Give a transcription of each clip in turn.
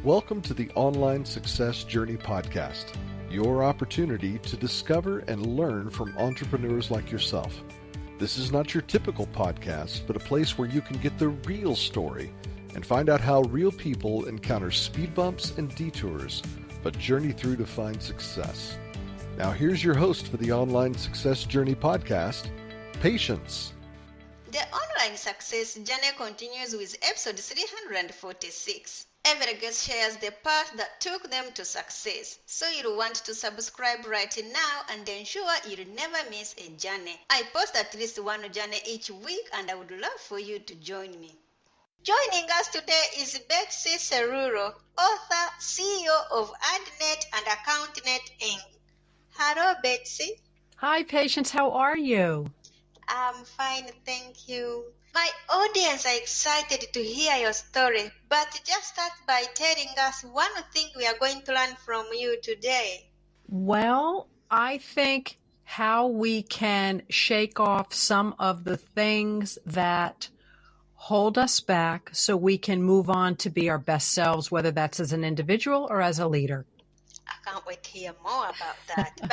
Welcome to the Online Success Journey podcast, your opportunity to discover and learn from entrepreneurs like yourself. This is not your typical podcast, but a place where you can get the real story and find out how real people encounter speed bumps and detours, but journey through to find success. Now here's your host for the Online Success Journey podcast, Patience. The Online Success Journey continues with episode 346. Every guest shares the path that took them to success, so you'll want to subscribe right now and ensure you'll never miss a journey. I post at least one journey each week, and I would love for you to join me. Joining us today is Betsy Cerulo, author, CEO of AdNet and AccountNet Inc. Hello, Betsy. Hi, Patience. How are you? I'm fine, thank you. My audience are excited to hear your story, but just start by telling us one thing we are going to learn from you today. Well, I think how we can shake off some of the things that hold us back so we can move on to be our best selves, whether that's as an individual or as a leader. I can't wait to hear more about that. But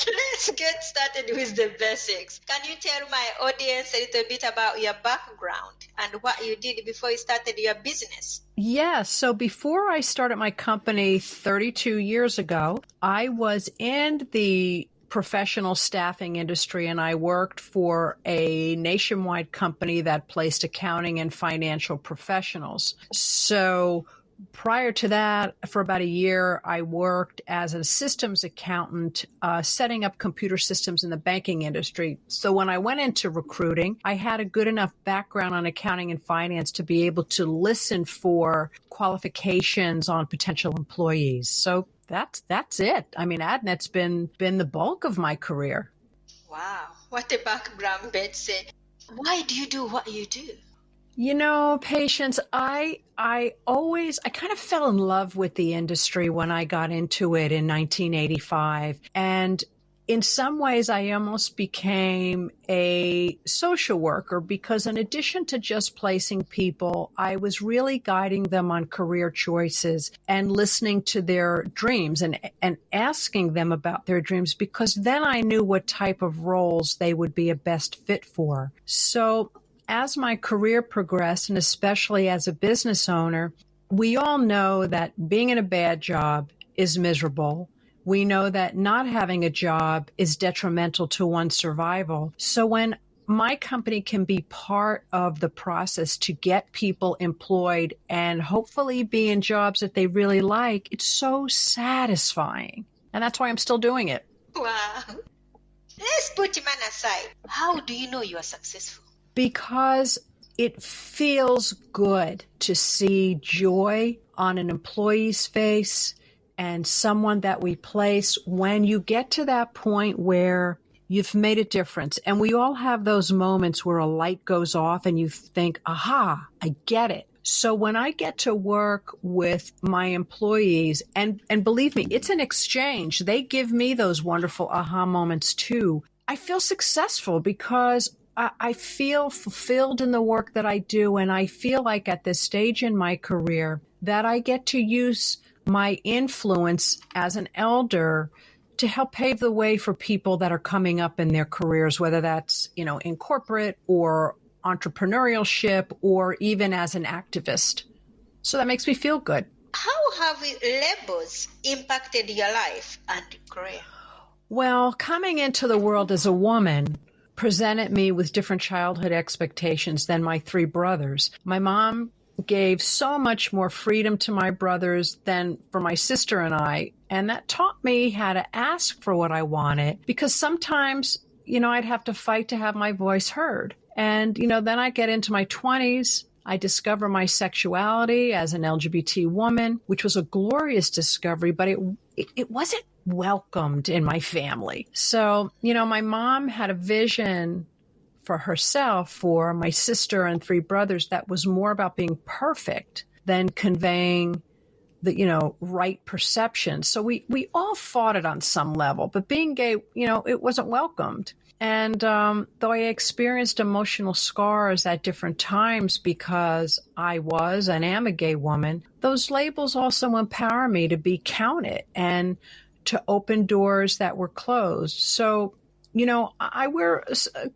let's get started with the basics. Can you tell my audience a little bit about your background and what you did before you started your business? Yes. So before I started my company 32 years ago, I was in the professional staffing industry, and I worked for a nationwide company that placed accounting and financial professionals. So prior to that, for about a year, I worked as a systems accountant, setting up computer systems in the banking industry. So when I went into recruiting, I had a good enough background on accounting and finance to be able to listen for qualifications on potential employees. So that's it. I mean, AdNet's been the bulk of my career. Wow, what a background, Betsy. Why do you do what you do? You know, Patience, I kind of fell in love with the industry when I got into it in 1985. And in some ways, I almost became a social worker because in addition to just placing people, I was really guiding them on career choices and listening to their dreams and asking them about their dreams, because then I knew what type of roles they would be a best fit for. So as my career progressed, and especially as a business owner, we all know that being in a bad job is miserable. We know that not having a job is detrimental to one's survival. So when my company can be part of the process to get people employed and hopefully be in jobs that they really like, it's so satisfying. And that's why I'm still doing it. Wow. Let's put man aside. How do you know you are successful? Because it feels good to see joy on an employee's face and someone that we place when you get to that point where you've made a difference. And we all have those moments where a light goes off and you think, aha, I get it. So when I get to work with my employees, and believe me, it's an exchange. They give me those wonderful aha moments too. I feel successful because I feel fulfilled in the work that I do, and I feel like at this stage in my career that I get to use my influence as an elder to help pave the way for people that are coming up in their careers, whether that's, in corporate or entrepreneurship or even as an activist. So that makes me feel good. How have labels impacted your life and career? Well, coming into the world as a woman presented me with different childhood expectations than my three brothers. My mom gave so much more freedom to my brothers than for my sister and I, and that taught me how to ask for what I wanted, because sometimes, I'd have to fight to have my voice heard. And, then I get into my 20s, I discover my sexuality as an LGBT woman, which was a glorious discovery, but it wasn't welcomed in my family. So, my mom had a vision for herself, for my sister and three brothers, that was more about being perfect than conveying the, right perception. So we all fought it on some level, but being gay, it wasn't welcomed. And though I experienced emotional scars at different times because I was and am a gay woman, those labels also empower me to be counted and to open doors that were closed. So, I wear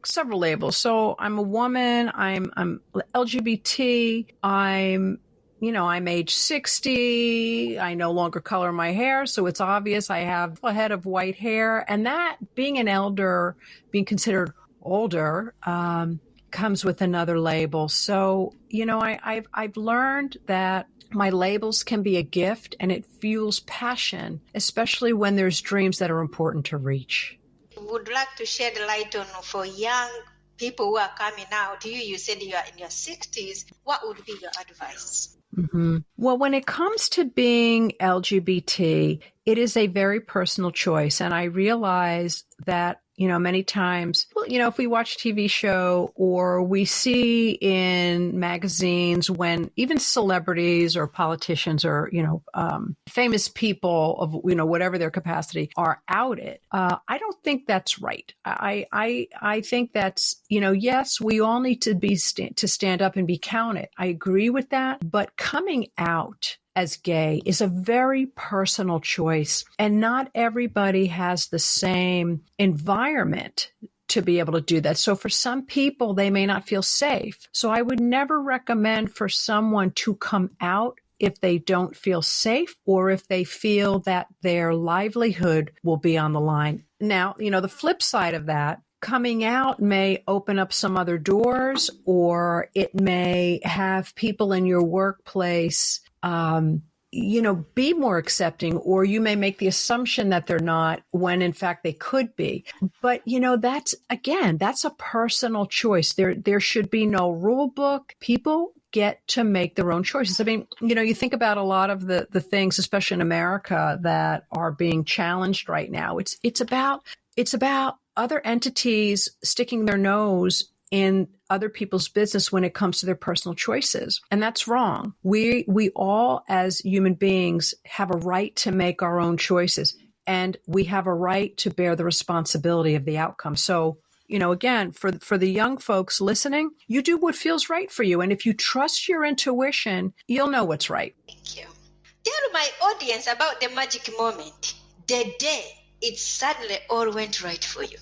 several labels. So I'm a woman, I'm LGBT, I'm age 60. I no longer color my hair, so it's obvious I have a head of white hair. And that, being an elder, being considered older, comes with another label. So, I've learned that my labels can be a gift, and it fuels passion, especially when there's dreams that are important to reach. Would like to shed light on for young people who are coming out. You said you are in your 60s. What would be your advice? Mm-hmm. Well, when it comes to being LGBT, it is a very personal choice. And I realize that, many times, if we watch a TV show or we see in magazines when even celebrities or politicians or, famous people of, whatever their capacity are outed, I don't think that's right. I think that's, yes, we all need to stand up and be counted. I agree with that. But coming out as gay is a very personal choice, and not everybody has the same environment to be able to do that. So for some people, they may not feel safe. So I would never recommend for someone to come out if they don't feel safe or if they feel that their livelihood will be on the line. Now, the flip side of that, coming out may open up some other doors, or it may have people in your workplace be more accepting, or you may make the assumption that they're not when in fact they could be. But, that's a personal choice. There should be no rule book. People get to make their own choices. I mean, you think about a lot of the things, especially in America, that are being challenged right now. It's about other entities sticking their nose in other people's business when it comes to their personal choices. And that's wrong. We all, as human beings, have a right to make our own choices, and we have a right to bear the responsibility of the outcome. So, again, for the young folks listening, you do what feels right for you. And if you trust your intuition, you'll know what's right. Thank you. Tell my audience about the magic moment, the day it suddenly all went right for you.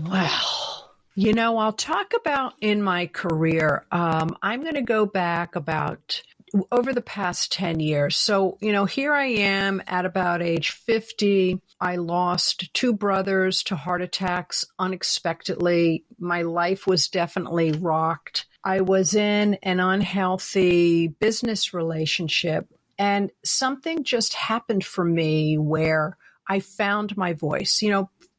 Well, I'll talk about in my career. I'm going to go back about over the past 10 years. So, here I am at about age 50. I lost 2 brothers to heart attacks unexpectedly. My life was definitely rocked. I was in an unhealthy business relationship, and something just happened for me where I found my voice.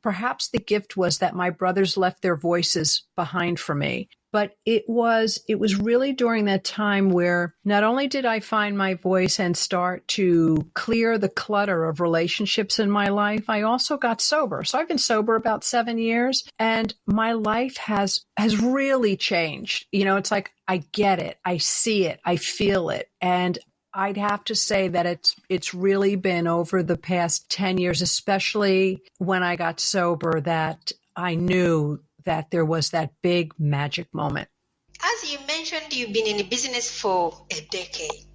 Perhaps the gift was that my brothers left their voices behind for me. But it was really during that time where not only did I find my voice and start to clear the clutter of relationships in my life, I also got sober. So I've been sober about 7 years, and my life has really changed. It's like I get it, I see it, I feel it. And I'd have to say that it's really been over the past 10 years, especially when I got sober, that I knew that there was that big magic moment. As you mentioned, you've been in business for a decade.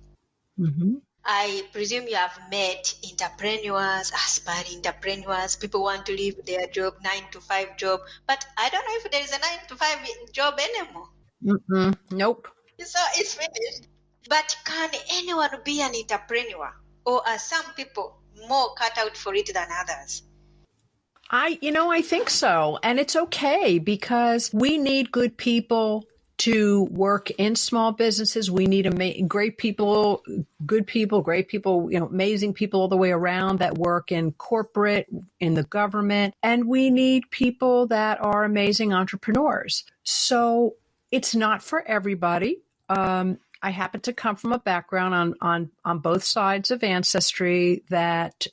Mm-hmm. I presume you have met entrepreneurs, aspiring entrepreneurs. People want to leave their job, 9-to-5 job, but I don't know if there is a 9-to-5 job anymore. Mm-mm. Nope. So it's finished. But can anyone be an entrepreneur, or are some people more cut out for it than others? I think so. And it's okay, because we need good people to work in small businesses. We need great people, good people, great people, amazing people all the way around that work in corporate, in the government. And we need people that are amazing entrepreneurs. So it's not for everybody. I happen to come from a background on both sides of ancestry that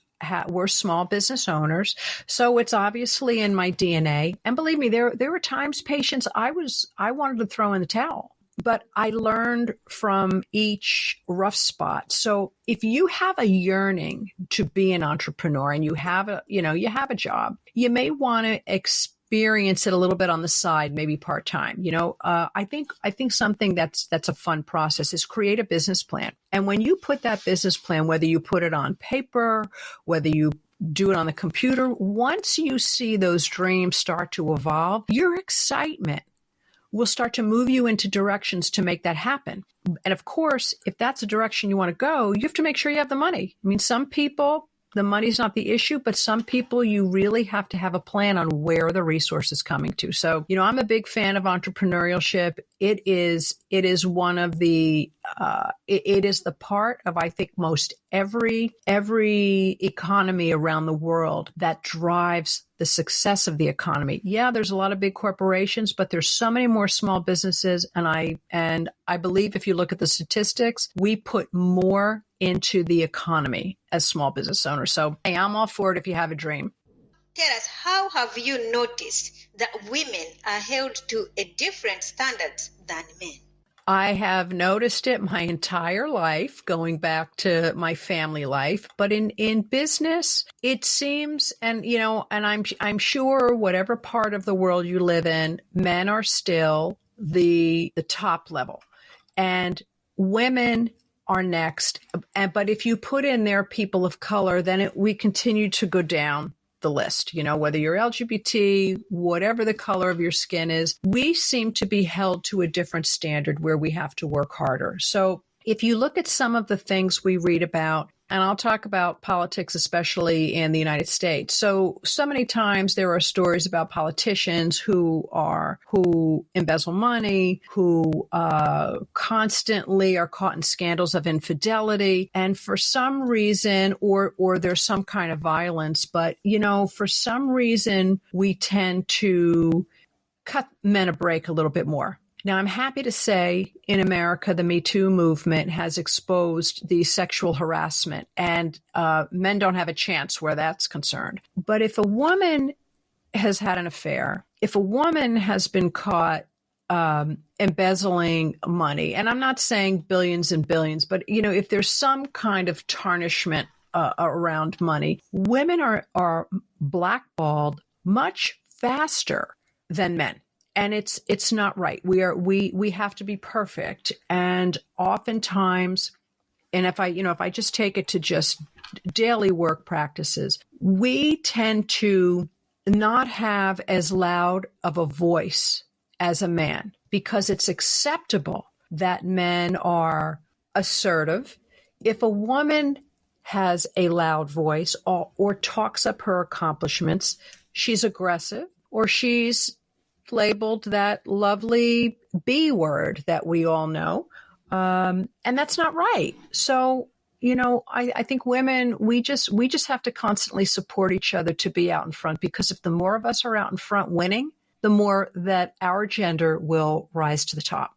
were small business owners. So it's obviously in my DNA. And believe me, there were times, Patience, I wanted to throw in the towel, but I learned from each rough spot. So if you have a yearning to be an entrepreneur and you have a job, you may want to experience it a little bit on the side, maybe part-time. I think something that's a fun process is create a business plan. And when you put that business plan, whether you put it on paper, whether you do it on the computer, once you see those dreams start to evolve, your excitement will start to move you into directions to make that happen. And of course, if that's a direction you want to go, you have to make sure you have the money. I mean, some people, the money's not the issue, but some people, you really have to have a plan on where the resource is coming to. So, I'm a big fan of entrepreneurship. It is one of the, it is the part of, I think, most every economy around the world that drives the success of the economy. Yeah, there's a lot of big corporations, but there's so many more small businesses. And I believe if you look at the statistics, we put more into the economy as small business owners. So, hey, I'm all for it if you have a dream. Tell us, how have you noticed that women are held to a different standards than men? I have noticed it my entire life, going back to my family life. But in business, it seems, and I'm sure whatever part of the world you live in, men are still the top level, and women are next. But if you put in there people of color, then we continue to go down the list. Whether you're LGBT, whatever the color of your skin is, we seem to be held to a different standard where we have to work harder. So if you look at some of the things we read about, and I'll talk about politics, especially in the United States. So many times there are stories about politicians who embezzle money, who constantly are caught in scandals of infidelity. And for some reason, or there's some kind of violence, but, for some reason, we tend to cut men a break a little bit more. Now, I'm happy to say in America, the Me Too movement has exposed the sexual harassment, and men don't have a chance where that's concerned. But if a woman has had an affair, if a woman has been caught embezzling money, and I'm not saying billions and billions, but, if there's some kind of tarnishment around money, women are blackballed much faster than men. And it's not right. We have to be perfect. And oftentimes, and if I just take it to just daily work practices, we tend to not have as loud of a voice as a man because it's acceptable that men are assertive. If a woman has a loud voice or talks up her accomplishments, she's aggressive, or she's labeled that lovely B word that we all know. And that's not right. So, I think women, we just have to constantly support each other to be out in front, because if the more of us are out in front winning, the more that our gender will rise to the top.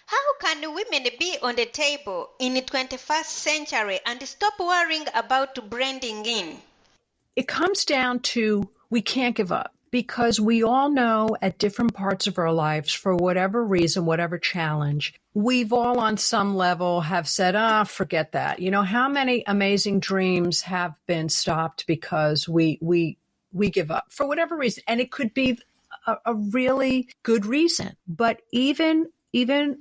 How can women be on the table in the 21st century and stop worrying about blending in? It comes down to we can't give up. Because we all know at different parts of our lives, for whatever reason, whatever challenge, we've all on some level have said, forget that. How many amazing dreams have been stopped because we give up for whatever reason? And it could be a really good reason. But even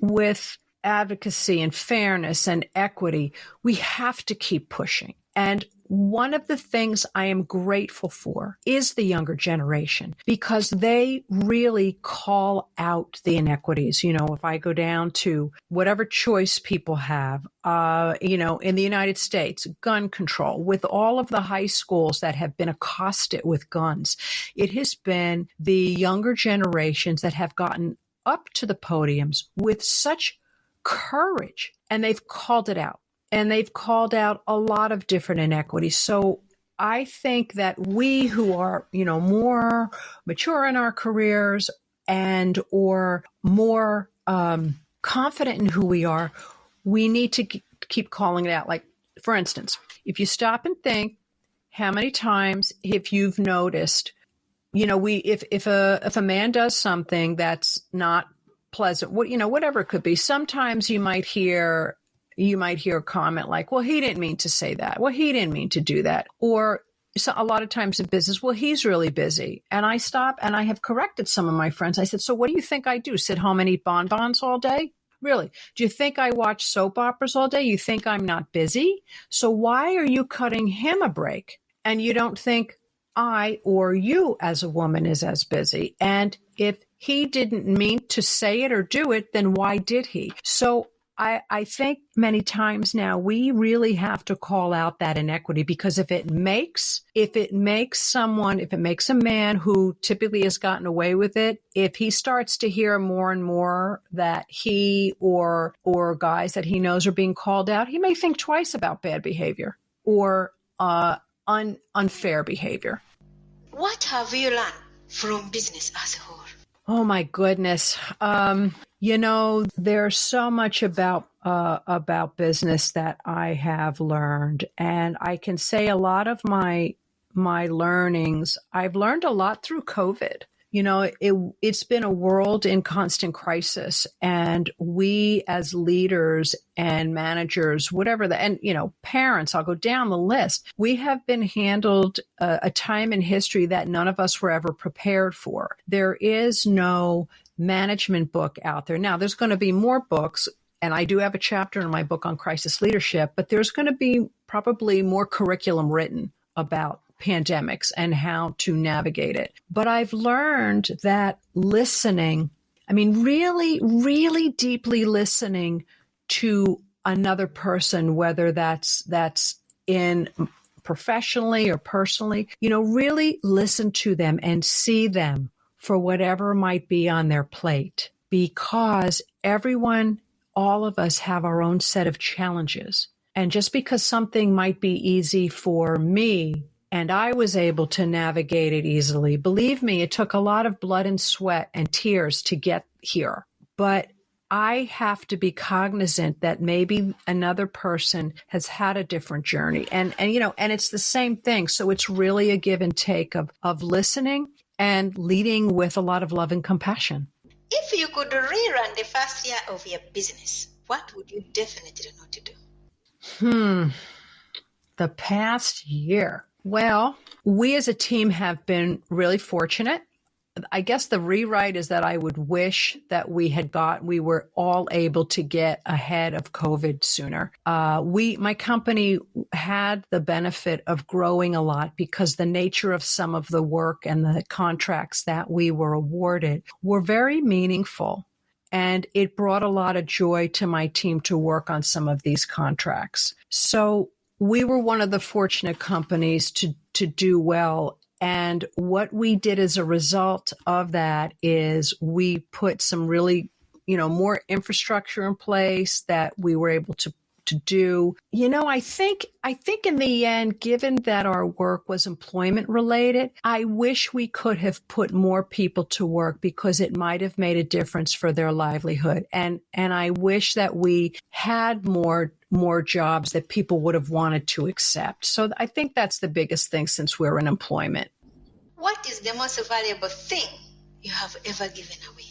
with advocacy and fairness and equity, we have to keep pushing. And one of the things I am grateful for is the younger generation, because they really call out the inequities. If I go down to whatever choice people have, in the United States, gun control, with all of the high schools that have been accosted with guns, it has been the younger generations that have gotten up to the podiums with such courage, and they've called it out. And they've called out a lot of different inequities. So I think that we who are, more mature in our careers and or more confident in who we are, we need to keep calling it out. Like, for instance, if you stop and think how many times, if you've noticed, if a man does something that's not pleasant, whatever it could be, sometimes you might hear a comment like, well, he didn't mean to say that. Well, he didn't mean to do that. Or, so a lot of times in business, well, he's really busy. And I stop and I have corrected some of my friends. I said, so what do you think I do? Sit home and eat bonbons all day? Really? Do you think I watch soap operas all day? You think I'm not busy? So why are you cutting him a break? And you don't think I or you as a woman is as busy. And if he didn't mean to say it or do it, then why did he? So I think many times now we really have to call out that inequity, because if it makes a man who typically has gotten away with it, if he starts to hear more and more that he or guys that he knows are being called out, he may think twice about bad behavior or unfair behavior. What have you learned from business as a whole? Oh my goodness. There's so much about business that I have learned, and I can say a lot of my learnings, I've learned a lot through COVID. It's been a world in constant crisis, and we as leaders and managers, parents, I'll go down the list. We have been handled a time in history that none of us were ever prepared for. There is no management book out there. Now, there's going to be more books, and I do have a chapter in my book on crisis leadership, but there's going to be probably more curriculum written about pandemics and how to navigate it. But I've learned that listening, really, really deeply listening to another person, whether that's in professionally or personally, really listen to them and see them for whatever might be on their plate, because all of us have our own set of challenges. And just because something might be easy for me and I was able to navigate it easily, believe me, it took a lot of blood and sweat and tears to get here. But I have to be cognizant that maybe another person has had a different journey. And it's the same thing. So it's really a give and take of listening and leading with a lot of love and compassion. If you could rerun the first year of your business, what would you definitely know to do? The past year. Well, we as a team have been really fortunate. I guess the rewrite is that I would wish that we were all able to get ahead of COVID sooner. My company had the benefit of growing a lot because the nature of some of the work and the contracts that we were awarded were very meaningful. And it brought a lot of joy to my team to work on some of these contracts. So we were one of the fortunate companies to do well. And what we did as a result of that is we put some really, more infrastructure in place that we were able to do. I think in the end, given that our work was employment related, I wish we could have put more people to work because it might have made a difference for their livelihood. And I wish that we had more jobs that people would have wanted to accept. So I think that's the biggest thing since we're in employment. What is the most valuable thing you have ever given away?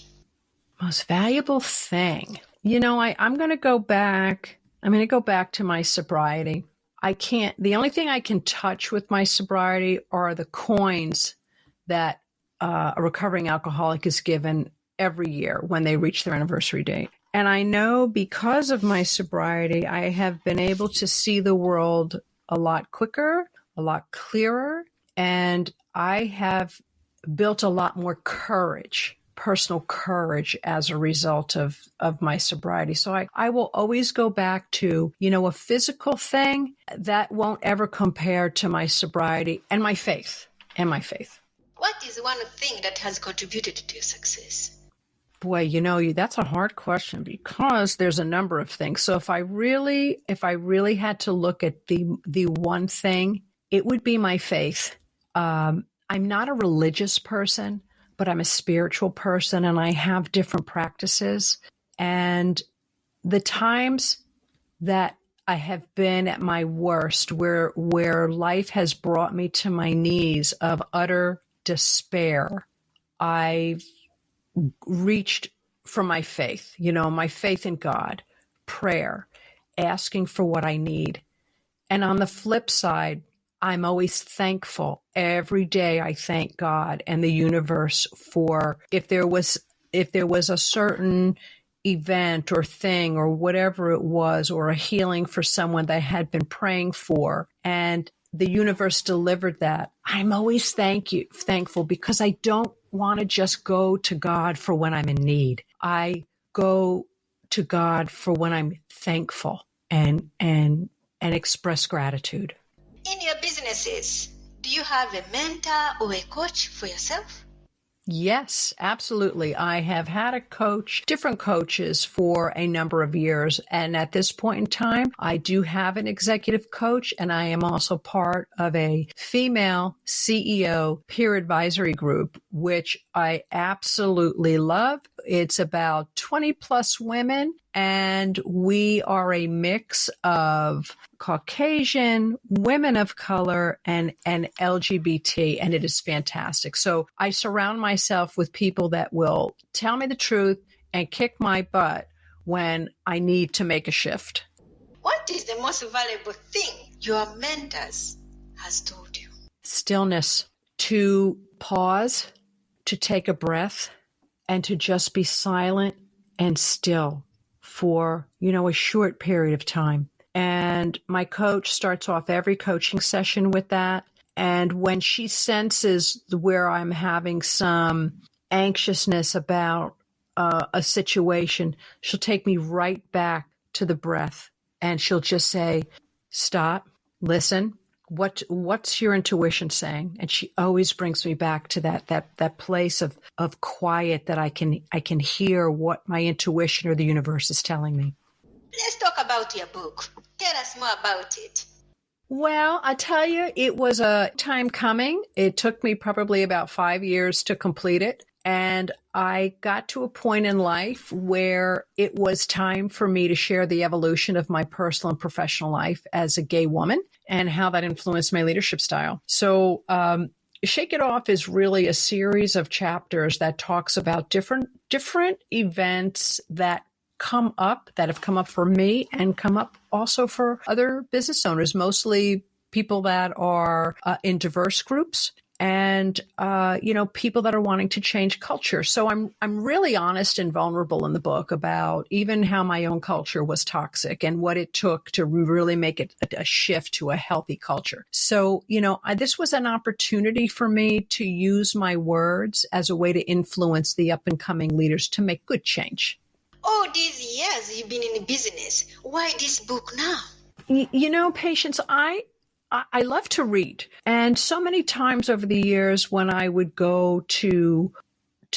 Most valuable thing. I'm going to go back. I'm going to go back to my sobriety. The only thing I can touch with my sobriety are the coins that a recovering alcoholic is given every year when they reach their anniversary date. And I know because of my sobriety, I have been able to see the world a lot quicker, a lot clearer, and I have built a lot more courage, personal courage as a result of my sobriety. So I will always go back to, a physical thing that won't ever compare to my sobriety and my faith. What is one thing that has contributed to your success? Boy, that's a hard question because there's a number of things. So if I really had to look at the one thing, it would be my faith. I'm not a religious person, but I'm a spiritual person and I have different practices. And the times that I have been at my worst, where life has brought me to my knees of utter despair, I've reached for my faith, my faith in God, prayer, asking for what I need. And on the flip side, I'm always thankful. Every day I thank God and the universe for if there was a certain event or thing or whatever it was, or a healing for someone that I had been praying for, and the universe delivered that. I'm always thankful, because I don't want to just go to God for when I'm in need. I go to God for when I'm thankful and express gratitude. In your businesses, do you have a mentor or a coach for yourself? Yes, absolutely. I have had different coaches for a number of years. And at this point in time, I do have an executive coach, and I am also part of a female CEO peer advisory group, which I absolutely love. It's about 20 plus women, and we are a mix of Caucasian, women of color, and LGBT, and it is fantastic. So I surround myself with people that will tell me the truth and kick my butt when I need to make a shift. What is the most valuable thing your mentors has told you? Stillness. To pause, to take a breath, and to just be silent and still for, a short period of time. And my coach starts off every coaching session with that. And when she senses where I'm having some anxiousness about a situation, she'll take me right back to the breath. And she'll just say, stop, listen. What's your intuition saying? And she always brings me back to that place of quiet, that I can hear what my intuition or the universe is telling me. Let's talk about your book. Tell us more about it. Well, I tell you, it was a time coming. It took me probably about 5 years to complete it. And I got to a point in life where it was time for me to share the evolution of my personal and professional life as a gay woman and how that influenced my leadership style. So Shake It Off is really a series of chapters that talks about different events that have come up for me and come up also for other business owners, mostly people that are in diverse groups and, people that are wanting to change culture. So I'm really honest and vulnerable in the book about even how my own culture was toxic and what it took to really make it a shift to a healthy culture. So, this was an opportunity for me to use my words as a way to influence the up and coming leaders to make good change. All these years you've been in business. Why this book now? Patience, I love to read. And so many times over the years when I would go to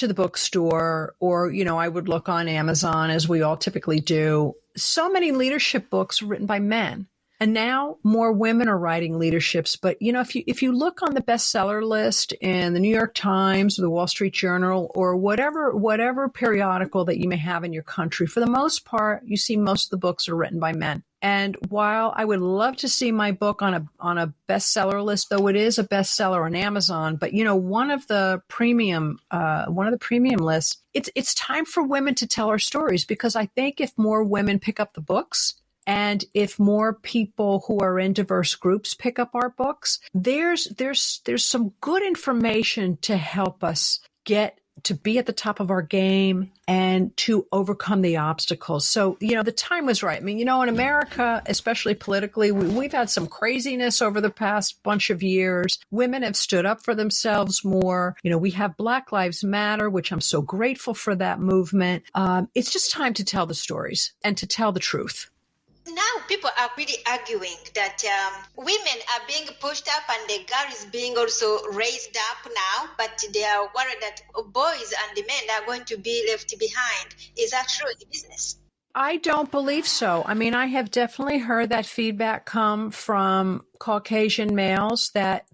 the bookstore or, I would look on Amazon, as we all typically do, so many leadership books written by men. And now more women are writing leaderships. But, if you look on the bestseller list in the New York Times or the Wall Street Journal or whatever periodical that you may have in your country, for the most part, you see most of the books are written by men. And while I would love to see my book on a bestseller list, though it is a bestseller on Amazon, but one of the premium lists, it's time for women to tell our stories, because I think if more women pick up the books, and if more people who are in diverse groups pick up our books, there's some good information to help us get to be at the top of our game and to overcome the obstacles. So, the time was right. I mean, in America, especially politically, we've had some craziness over the past bunch of years. Women have stood up for themselves more. We have Black Lives Matter, which I'm so grateful for that movement. It's just time to tell the stories and to tell the truth. Now people are really arguing that women are being pushed up and the girl is being also raised up now, but they are worried that boys and the men are going to be left behind. Is that true in business? I don't believe so. I mean, I have definitely heard that feedback come from Caucasian males that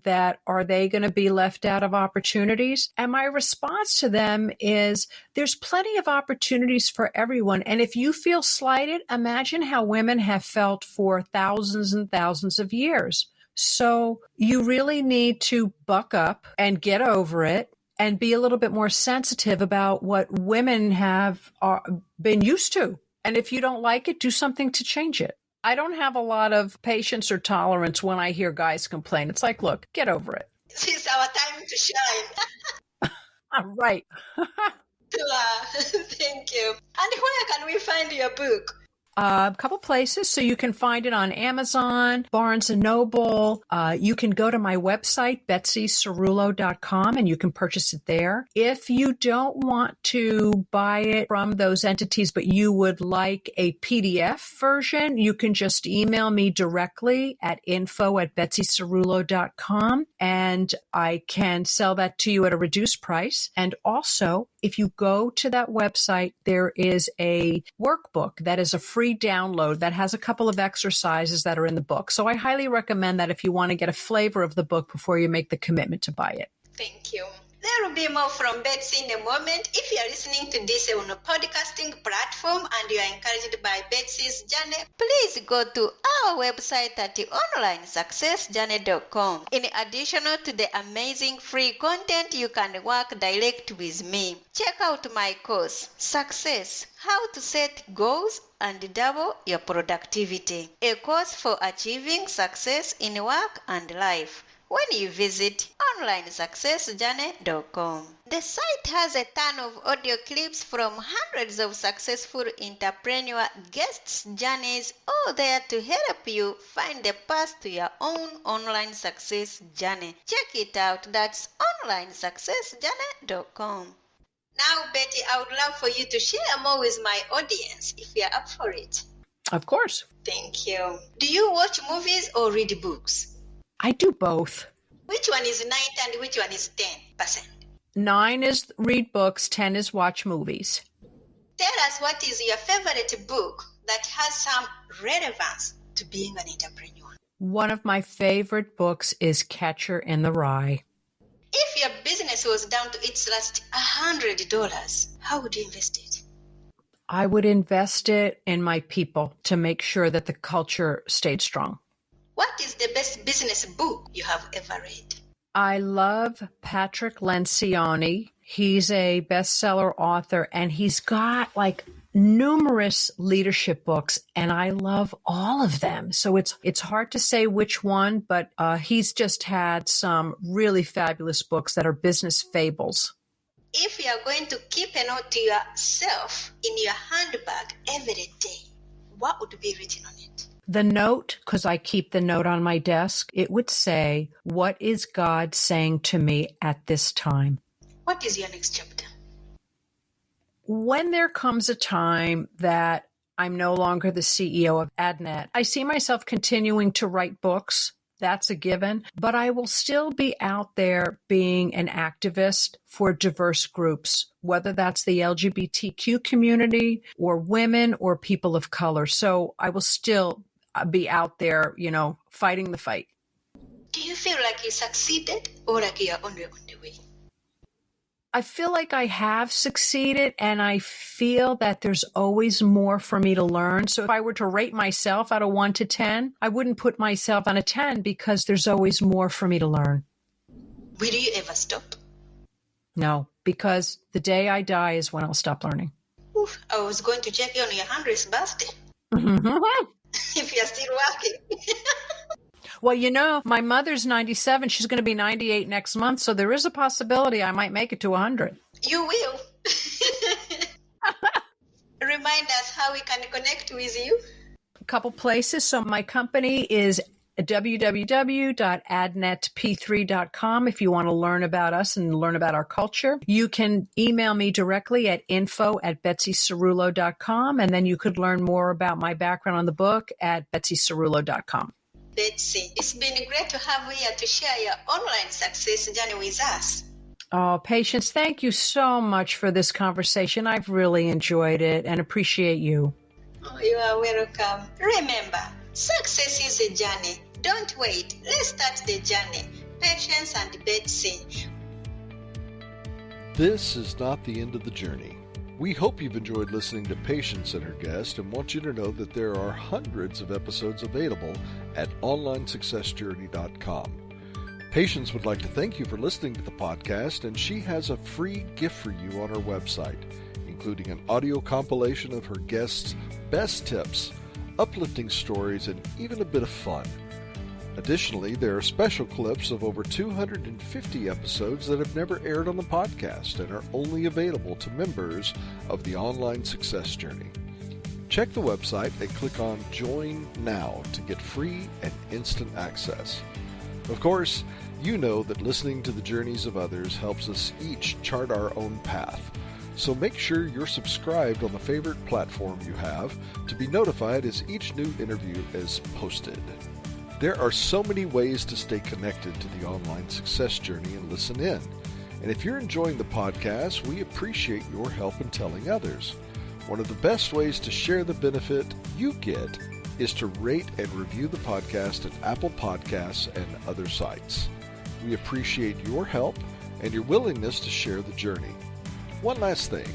are they going to be left out of opportunities? And my response to them is there's plenty of opportunities for everyone. And if you feel slighted, imagine how women have felt for thousands and thousands of years. So you really need to buck up and get over it and be a little bit more sensitive about what women have been used to. And if you don't like it, do something to change it. I don't have a lot of patience or tolerance when I hear guys complain. It's like, look, get over it. This is our time to shine. Right. Thank you. And where can we find your book? A couple places. So you can find it on Amazon, Barnes & Noble. You can go to my website, betsycerulo.com, and you can purchase it there. If you don't want to buy it from those entities, but you would like a PDF version, you can just email me directly at info@betsycerulo.com, and I can sell that to you at a reduced price. And also, if you go to that website, there is a workbook that is a free download that has a couple of exercises that are in the book. So I highly recommend that if you want to get a flavor of the book before you make the commitment to buy it. Thank you. There will be more from Betsy in a moment. If you are listening to this on a podcasting platform and you are encouraged by Betsy's journey, please go to our website at onlinesuccessjourney.com. In addition to the amazing free content, you can work direct with me. Check out my course, Success: How to Set Goals and Double Your Productivity, a course for achieving success in work and life, when you visit onlinesuccessjourney.com. The site has a ton of audio clips from hundreds of successful entrepreneur guests' journeys, all there to help you find the path to your own online success journey. Check it out. That's onlinesuccessjourney.com. Now, Betty, I would love for you to share more with my audience if you're up for it. Of course. Thank you. Do you watch movies or read books? I do both. Which one is 9 and which one is 10%? 9 is read books, 10 is watch movies. Tell us, what is your favorite book that has some relevance to being an entrepreneur? One of my favorite books is Catcher in the Rye. If your business was down to its last $100, how would you invest it? I would invest it in my people to make sure that the culture stayed strong. What is the best business book you have ever read? I love Patrick Lencioni. He's a bestseller author, and he's got like numerous leadership books, and I love all of them. So it's hard to say which one, but he's just had some really fabulous books that are business fables. If you are going to keep a note to yourself in your handbag every day, what would be written on it? The note, because I keep the note on my desk, it would say, "What is God saying to me at this time?" What is your next chapter? When there comes a time that I'm no longer the CEO of AdNet, I see myself continuing to write books. That's a given. But I will still be out there being an activist for diverse groups, whether that's the LGBTQ community or women or people of color. So I will still be out there, fighting the fight. Do you feel like you succeeded or like you're on the way? I feel like I have succeeded, and I feel that there's always more for me to learn. So if I were to rate myself out of 1 to 10, I wouldn't put myself on a 10 because there's always more for me to learn. Will you ever stop? No, because the day I die is when I'll stop learning. Oof, I was going to check on your 100th birthday. If you're still working. Well, my mother's 97. She's going to be 98 next month. So there is a possibility I might make it to 100. You will. Remind us how we can connect with you. A couple places. So my company is www.adnetp3.com if you want to learn about us and learn about our culture. You can email me directly at info@betsycerulo.com, and then you could learn more about my background on the book at betsycerulo.com. Betsy, it's been great to have you here to share your online success journey with us. Oh, Patience, thank you so much for this conversation. I've really enjoyed it and appreciate you. Oh, you are welcome. Remember, success is a journey. Don't wait. Let's start the journey. Patience and Betsy. This is not the end of the journey. We hope you've enjoyed listening to Patience and her guest, and want you to know that there are hundreds of episodes available at onlinesuccessjourney.com. Patience would like to thank you for listening to the podcast, and she has a free gift for you on her website, including an audio compilation of her guests' best tips uplifting stories, and even a bit of fun. Additionally, there are special clips of over 250 episodes that have never aired on the podcast and are only available to members of the Online Success Journey. Check the website and click on Join Now to get free and instant access. Of course, you know that listening to the journeys of others helps us each chart our own path. So make sure you're subscribed on the favorite platform you have to be notified as each new interview is posted. There are so many ways to stay connected to the Online Success Journey and listen in. And if you're enjoying the podcast, we appreciate your help in telling others. One of the best ways to share the benefit you get is to rate and review the podcast at Apple Podcasts and other sites. We appreciate your help and your willingness to share the journey. One last thing.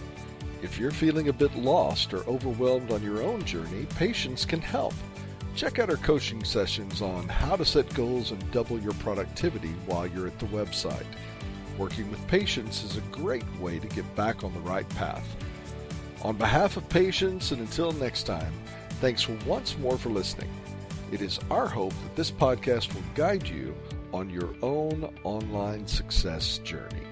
If you're feeling a bit lost or overwhelmed on your own journey, Patience can help. Check out our coaching sessions on how to set goals and double your productivity while you're at the website. Working with Patience is a great way to get back on the right path. On behalf of Patience, and until next time, thanks once more for listening. It is our hope that this podcast will guide you on your own online success journey.